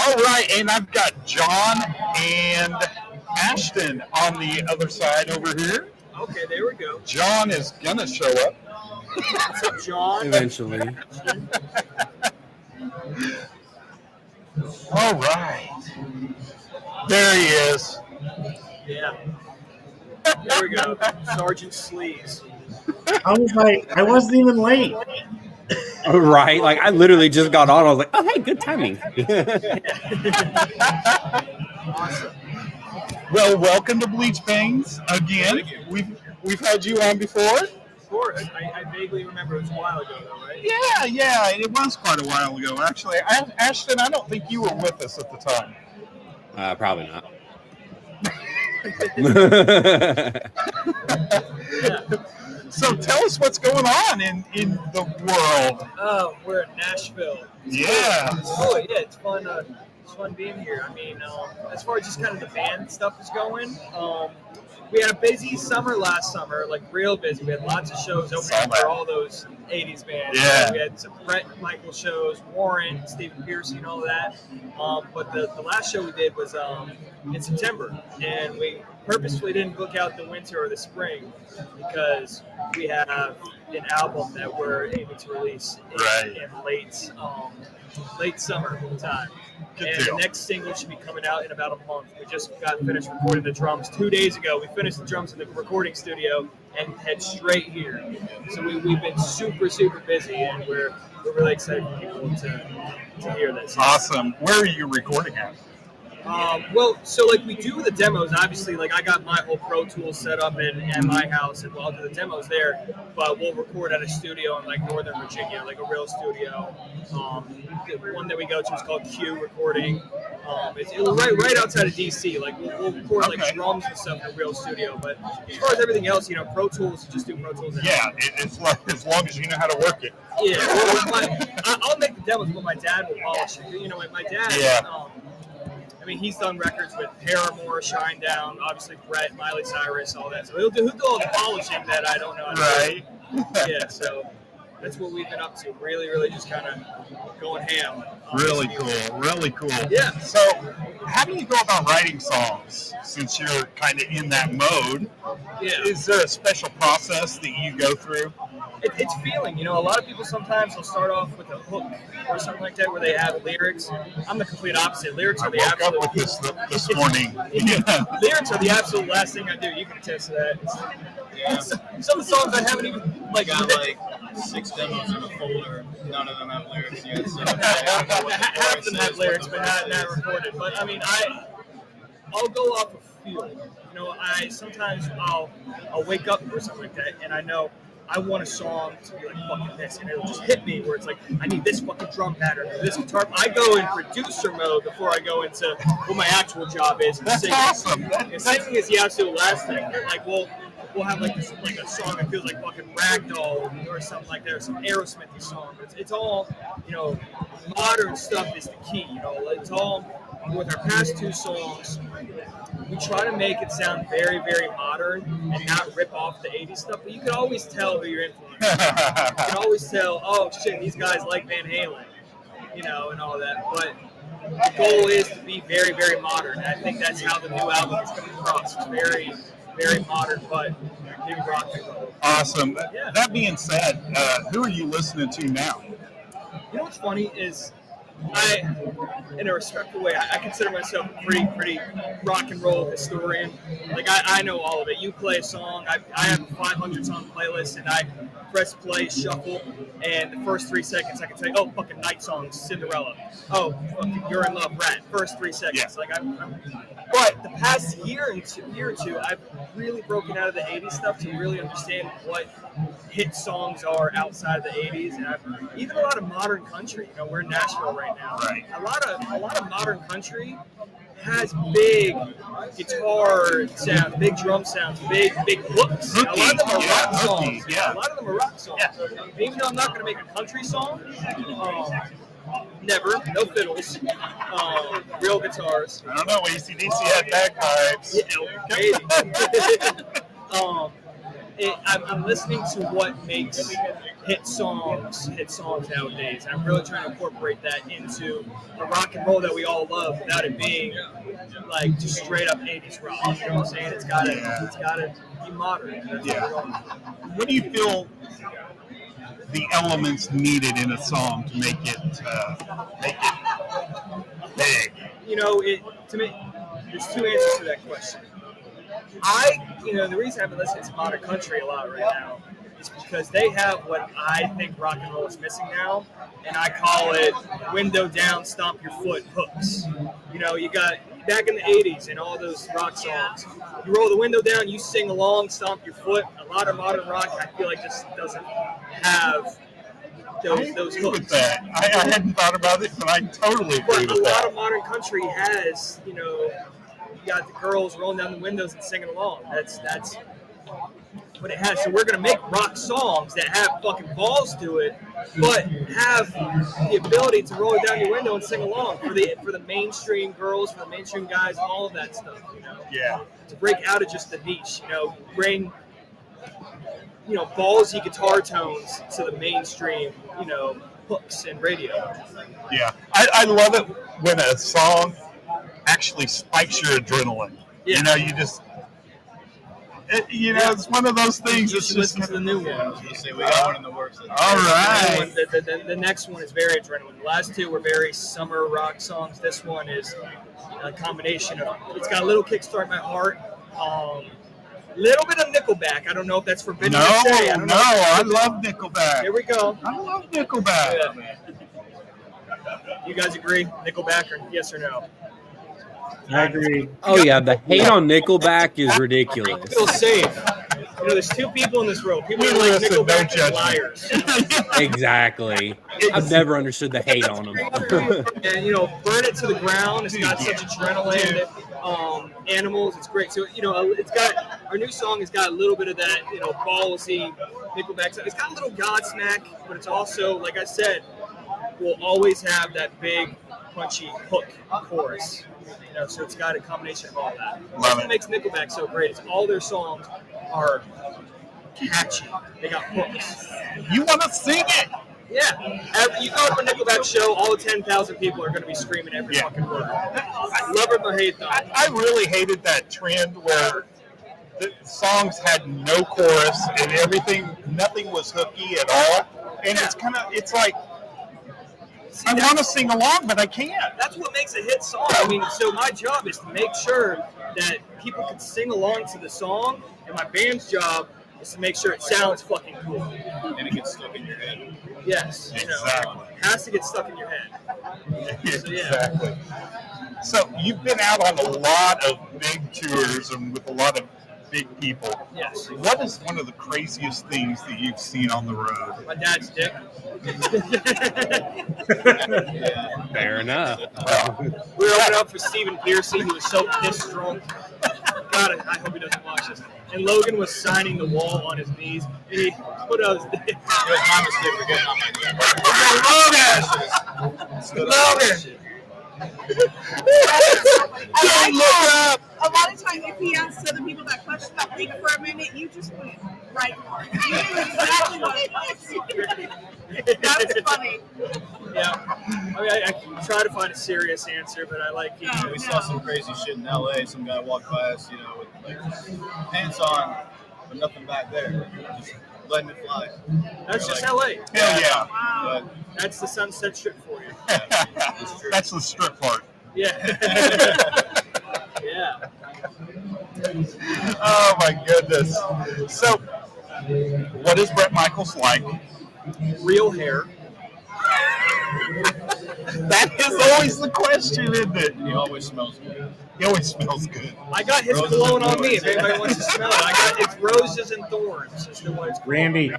All right, and I've got John and Ashton on the other side over here. Okay, there we go. John is gonna show up. What's up, John? Eventually. All right, there he is. Yeah. There we go. Sergeant Sleaze. I wasn't even late. Right. Like, I literally just got on. I was like, oh, hey, good timing. Awesome. Well, welcome to Bleach Bangs again. Thank you. We've had you on before. Of course. I vaguely remember it was a while ago, though, right? Yeah, it was quite a while ago. Actually, Ashton, I don't think you were with us at the time. Probably not. Yeah. So tell us what's going on in the world. Oh, we're in Nashville. Yeah. It's fun. It's fun being here. I mean, as far as just kind of the band stuff is going, we had a busy summer last summer, like real busy. We had lots of shows opening for all those 80s bands. Yeah. We had some Brett Michael shows, Warren, Stephen Piercy, and all that. But the last show we did was in September, and we purposefully didn't book out the winter or the spring because we have an album that we're aiming to release in late summer time. And the next single should be coming out in about a month. We just got finished recording the drums 2 days ago. We finished the drums in the recording studio and head straight here. So we've been super, super busy, and we're really excited for people to hear this. Awesome. Where are you recording at? So like we do the demos, obviously, like I got my whole Pro Tools set up at my house, and we'll do the demos there, but we'll record at a studio in like Northern Virginia, like a real studio. The one that we go to is called Q Recording. It's right outside of DC. Like we'll record like drums and stuff in a real studio, but as far as everything else, Pro Tools, just do Pro Tools. Yeah, it's like as long as you know how to work it. Yeah, well, I'll make the demos, but my dad will polish it. My dad. Yeah. I mean, he's done records with Paramore, Shinedown, obviously Brett, Miley Cyrus, all that. So he'll do all the polishing that I don't know how to do. Yeah, so that's what we've been up to. Really, really just kind of going ham. Really cool. Yeah. So how do you go about writing songs since you're kind of in that mode? Yeah. Is there a special process that you go through? It's feeling. A lot of people sometimes will start off with a hook or something like that where they have lyrics. I'm the complete opposite. Lyrics are the absolute. I woke up with this morning. Lyrics are the absolute last thing I do. You can attest to that. Yeah. Some of the songs I haven't even I got like 6 demos in a folder. None of them have lyrics yet. So half of them have lyrics, but not recorded. But I mean, I'll go off of feel. Sometimes I'll wake up or something like that, and I know I want a song to be like fucking this, and it'll just hit me where it's like I need this fucking drum pattern or this guitar. I go in producer mode before I go into what my actual job is. That's singing. awesome. And singing is the absolute last thing. Like we'll have like this like a song that feels like fucking Ragdoll or something like that, or some Aerosmithy song. It's all modern stuff is the key. It's all with our past 2 songs. We try to make it sound very, very modern and not rip off the 80s stuff, but you can always tell who you're influenced by. You can always tell, oh shit, these guys like Van Halen, and all that. But the goal is to be very, very modern. And I think that's how the new album is coming across. It's very, very modern, but maybe rock and roll. Awesome. Yeah. That being said, who are you listening to now? What's funny is in a respectful way, I consider myself a pretty rock and roll historian. Like I know all of it. You play a song, I have a 500 song playlist, and I press play, shuffle, and the first 3 seconds I can tell you, oh, fucking Night Songs, Cinderella. Oh, fucking You're in Love, Rat. First 3 seconds. Yeah. But the past year or two, I've really broken out of the 80s stuff to really understand what hit songs are outside of the 80s, and even a lot of modern country. We're in Nashville right now. Right. A lot of modern country has big guitar sounds, big drum sounds, big hooks. A lot of them are rock songs. Yeah. A lot of them are rock songs. Yeah. Even though I'm not going to make a country song, never, no fiddles, real guitars. I don't know, AC/DC had bagpipes. Yeah, maybe. I'm listening to what makes hit songs nowadays. I'm really trying to incorporate that into the rock and roll that we all love without it being like just straight up 80s rock. You know what I'm saying? It's gotta be modern. That's what we're going for. What do you feel the elements needed in a song to make it big? You know, to me, there's two answers to that question. The reason I've been listening to modern country a lot right now is because they have what I think rock and roll is missing now, and I call it window down, stomp your foot hooks. You know, you got back in the 80s and all those rock songs, you roll the window down, you sing along, stomp your foot. A lot of modern rock, I feel like, just doesn't have those hooks. With that. I hadn't thought about it, but I totally agree But with a lot that. of modern country has, you got the girls rolling down the windows and singing along. That's what it has. So we're gonna make rock songs that have fucking balls to it, but have the ability to roll it down your window and sing along for the mainstream girls, for the mainstream guys, all of that stuff. Yeah. To break out of just the niche. Bring ballsy guitar tones to the mainstream. Hooks and radio. Yeah. I love it when a song actually spikes your adrenaline. Yeah. You just. It's one of those things. You It's should just listen to the new I one. was gonna say we got one in the works. all right. The next one is very adrenaline. The last two were very summer rock songs. This one is a combination of. It's got a little kickstart my heart. Little bit of Nickelback. I don't know if that's forbidden No, to say. I love Nickelback. Here we go. I love Nickelback. Yeah. You guys agree? Nickelback, or yes or no? I agree. Oh yeah, the hate on Nickelback is ridiculous. Feel safe. There's two people in this room. People We are like listen, no Nickelback and judgment. liars. Exactly. I've never understood the hate on them. And Burn It to the Ground. It's got such adrenaline. Animals. It's great. So it's got our new song has got a little bit of that ballsy Nickelback. It's got a little Godsmack, but it's also, like I said, will always have that big punchy hook chorus. So it's got a combination of all that. That's what makes Nickelback so great. Is all their songs are catchy. They got hooks. You want to sing it? Yeah. You go to a Nickelback show, all 10,000 people are going to be screaming every fucking word. Love it or hate them. I really hated that trend where the songs had no chorus and nothing was hooky at all. And it's like, I want to sing along, but I can't. That's what makes a hit song. So my job is to make sure that people can sing along to the song, and my band's job is to make sure it sounds fucking cool. And it gets stuck in your head. Yes. Exactly. It has to get stuck in your head. Exactly. So you've been out on a lot of big tours and with a lot of big people. Yes. What is one of the craziest things that you've seen on the road? My dad's dick. Fair enough. We were opening up for Stephen Pearcy, who was so pissed drunk. God, I hope he doesn't watch this. And Logan was signing the wall on his knees. And he put out his dick. It was my mistake for getting on my knee. Logan! I like that. A lot of times, if he asks other people that question, that think for a minute, you just went right for it. You knew exactly what it was. That was funny. Yeah. I try to find a serious answer, but I like it. We saw some crazy shit in LA. Some guy walked by us, with pants on, but nothing back there. Just letting it fly. That's just LA. Hell yeah. But That's the Sunset Strip for you. That's the strip part. Yeah. Yeah. Oh my goodness. So, what is Bret Michaels like? Real hair. That is always the question, isn't it? he always smells good. He always smells good. I got his Roses cologne and on me. thorns. If anybody wants to smell it, it's roses and thorns. Is the one it's called. Randy.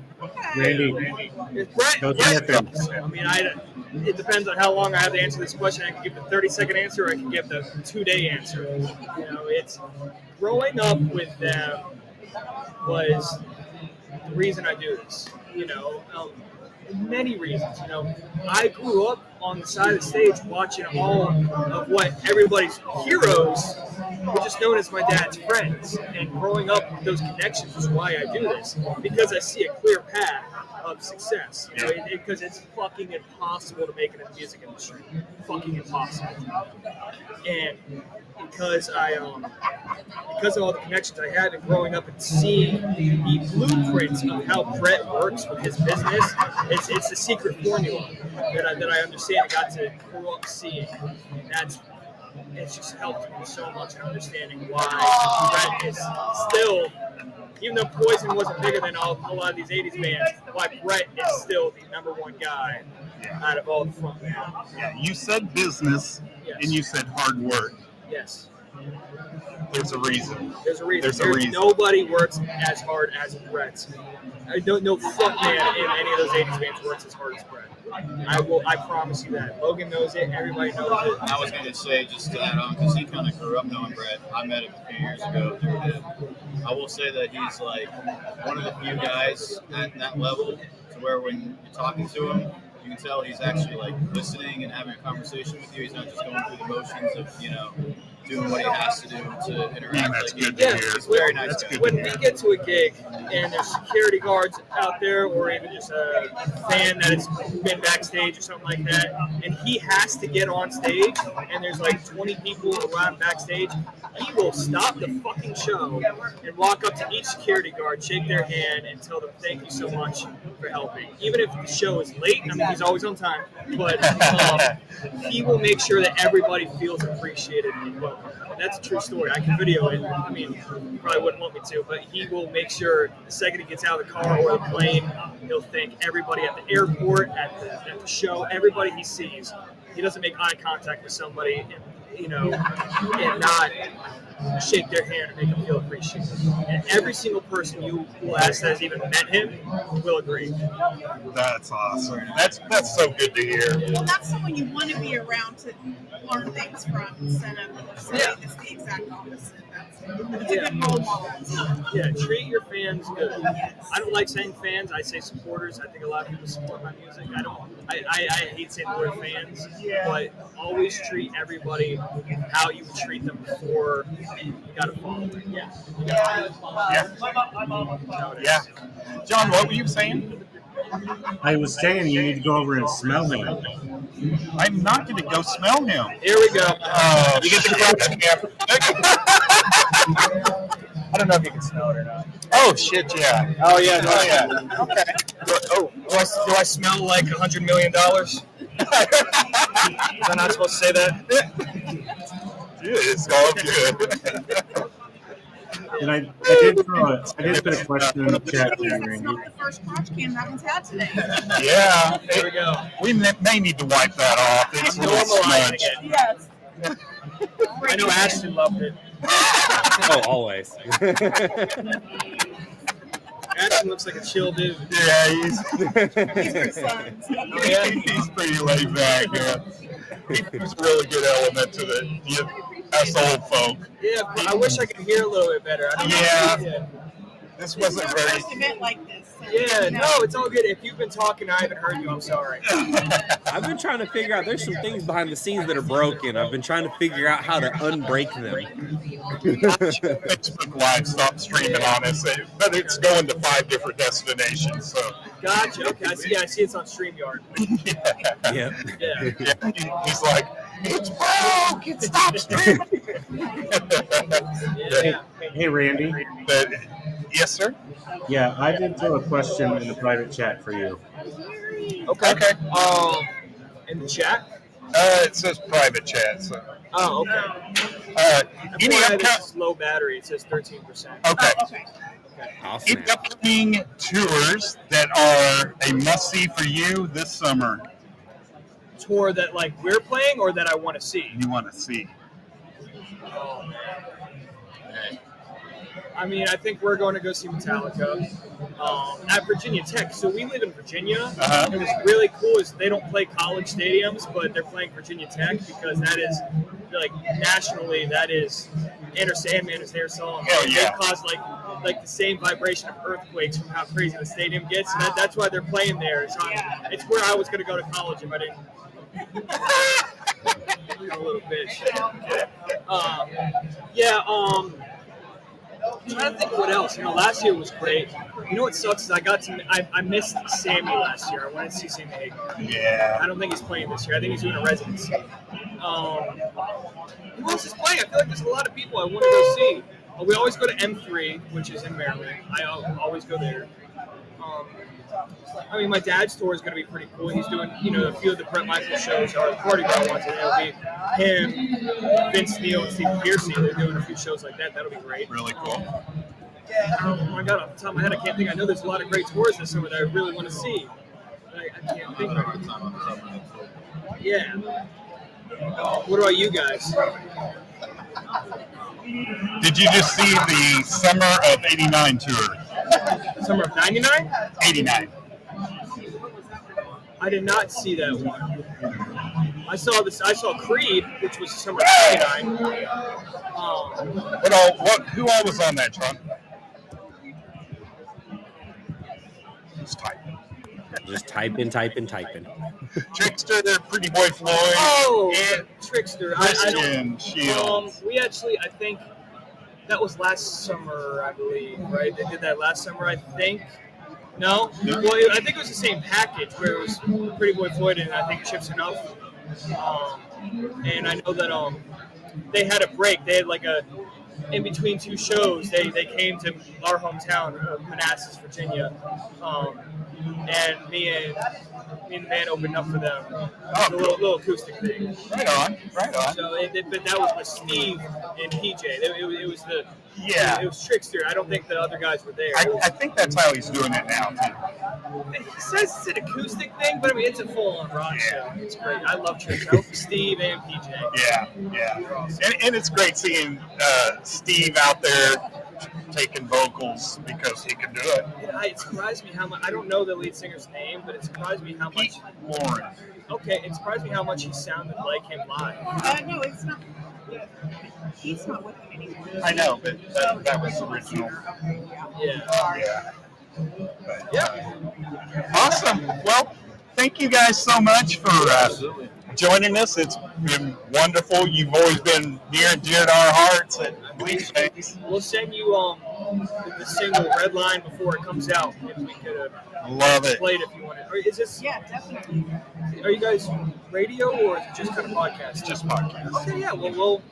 It's Brett. Go Brett sniff him. knows. It depends on how long I have to answer this question. I can give the 30-second answer, or I can give the 2-day answer. It's growing up with them was the reason I do this. many reasons. You know, I grew up on the side of the stage watching all of what everybody's heroes were just known as my dad's friends. And growing up with those connections is why I do this, because I see a clear path of success. You know, because it's fucking impossible to make it in the music industry. Fucking impossible. And because because of all the connections I had and growing up and seeing the blueprints of how Brett works with his business, it's a secret formula that I understand and got to grow up seeing. And it's just helped me so much in understanding why Brett is still, even though Poison wasn't bigger than a lot of these 80s bands, why Brett is still the number one guy out of all the front men. Yeah, you said business, and you said hard work. Yes. There's a reason. There's a reason. There's a reason. Nobody works as hard as Brett. No front man in any of those 80s bands works as hard as Brett. I promise you that. Logan knows it. Everybody knows it. I was going to say, just to add on, because he kind of grew up knowing Brett. I met him a few years ago through him. I will say that he's like one of the few guys at that level to where when you're talking to him, you can tell he's actually like listening and having a conversation with you. He's not just going through the motions of, you know, doing what he has to do to interact. That's like good to hear. He's a very nice That's guy. good. When we get to a gig and there's security guards out there or even just a fan that has been backstage or something like that, and he has to get on stage and there's like 20 people around backstage, he will stop the fucking show and walk up to each security guard, shake their hand, and tell them thank you so much for helping. Even if the show is late, I mean, he's always on time, but he will make sure that everybody feels appreciated and welcome. And that's a true story. I can video it. I mean, you probably wouldn't want me to, but he will make sure the second he gets out of the car or the plane, he'll thank everybody at the airport, at the show, everybody he sees. He doesn't make eye contact with somebody and, you know, and not shake their hand and make them feel appreciated. And every single person you will ask that has even met him will agree. That's awesome. That's so good to hear. Well, that's someone you want to be around to learn things from instead of saying it's the exact opposite. It's a good role model. Yeah, treat your fans good. I don't like saying fans. I say supporters. I think a lot of people support my music. I hate saying the word fans, but always treat everybody how you would treat them before you got to follow them. Yeah. Yeah. John, what were you saying? I was saying you need to go over and smell him. I'm not going to go smell him. Here we go. You get the crutch. I don't know if you can smell it or not. Oh shit! Yeah. Oh yeah. Oh yeah. Okay. Do I smell like $100 million? Was I not supposed to say that? Dude, it's all good. And I did put a question in the chat for you, That's Randy. not the first crotch cam Gavin's had today. Yeah. There we go. We may need to wipe that off. It's a little Normalizing smudge. it. Yes. I know Ashton loved it. Oh, always. Ashton looks like a chill dude. Yeah, he's His sons. Oh, yeah? he's pretty laid back. Yeah. He's a really good element to us old folk. Yeah, I wish I could hear a little bit better. I don't know. This This is wasn't our very. first event like this. So, Yeah, you know. no, it's all good. If you've been talking, I haven't heard you. I'm sorry. I've been trying to figure out, there's some things behind the scenes that are broken. I've been trying to figure out how to unbreak them. Facebook Live stopped streaming on us, but it's going to 5 different destinations. So Gotcha. Okay, I see it's on StreamYard. Yep. Yeah. yeah, he's like, it's broke. It stopped streaming. Yeah. Hey, Randy. But, yes, sir. Yeah, I did throw a question in the private chat for you. Okay. In the chat? It says private chat. So. Oh, okay. Any FYI, upcoming? this is low battery. It says 13%. Okay. Oh, okay. I'll Any snap. upcoming tours that are a must-see for you this summer? Tour that like we're playing or that I want to see? You want to see? Oh man. I mean, I think we're going to go see Metallica at Virginia Tech. So we live in Virginia. Uh-huh. And what's really cool is they don't play college stadiums, but they're playing Virginia Tech because that is, like, nationally, that is Enter Sandman is their song. Hell And yeah. they caused, like, like the same vibration of earthquakes from how crazy the stadium gets. And that's why they're playing there. It's where I was going to go to college if I didn't. A little bitch. I'm trying to think what else. Last year was great. You know what sucks is I missed Sammy last year. I wanted to see Sammy Hagar. Yeah. I don't think he's playing this year. I think he's doing a residency. Who else is playing? I feel like there's a lot of people I want to go see. We always go to M3, which is in Maryland. I always go there. My dad's tour is going to be pretty cool. He's doing, a few of the Brett Michaels shows or the Party Girl ones, and it'll be him, Vince Neil, and Steve Piercy. They're doing a few shows like that. That'll be great. Really cool. Oh my God, off the top of my head, I can't think. I know there's a lot of great tours this summer that I really want to see. I can't think right now. Yeah. What about you guys? Did you just see the Summer of '89 tour? Summer of '99? '89. I did not see that one. I saw Creed, which was Summer of '99. Who all was on that, Tron? Just typing. Trickster, Pretty Boy Floyd. Oh, and Trickster. Christian Shields. We actually, I think that was last summer, I believe, right? They did that last summer, I think. No? Yeah. Well, I think it was the same package where it was Pretty Boy Floyd and I think Chips Enough. And I know that they had a break. They had in between two shows, they came to our hometown of Manassas, Virginia. And me and the band opened up for them. A little acoustic thing. Right on. So, but that was with Steve and PJ. It was Yeah. It was Trickster. I don't think the other guys were there. I think that's how he's doing it now, too. He says it's an acoustic thing, but it's a full-on rock show. It's great. I love Trickster. I love Steve and PJ. Yeah. And it's great seeing Steve out there taking vocals because he can do it. Yeah, it surprised me how much. I don't know the lead singer's name, but it surprised me how much. Pete Lauren. Okay, it surprised me how much he sounded like him live. No, it's not. He's not with him anymore. I know, but that was original. Yeah. Yeah. Awesome. Well, thank you guys so much for joining us. It's been wonderful. You've always been near and dear to our hearts at Bleach Banks. We'll send you the single Red Line before it comes out. If we could Love it. play it if you wanted. Or is this? Yeah, definitely. Are you guys radio or is it just kind of podcast? Just podcast. Okay, yeah. Well,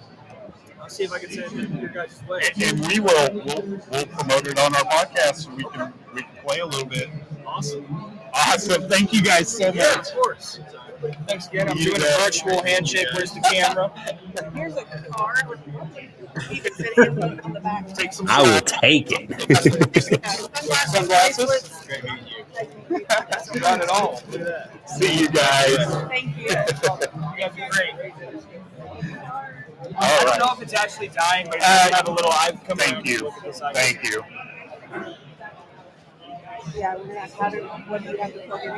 I'll see if I can send it to your guys' way. And we'll promote it on our podcast so we can play a little bit. Awesome. Thank you guys so Yeah, much. of course. Thanks again. I'm You doing bet. a virtual handshake. Where's the camera? Here's a card with even sitting on the back. Take some I will shots. take it. Sunglasses? Great meeting you. Not at all. Look at that. See you guys. Thank you. You guys are great. All I don't right. know if it's actually dying, but it does have a little eye coming Thank out. you. Look at this eye. Thank you. Yeah, we're gonna have to. What do you have to program?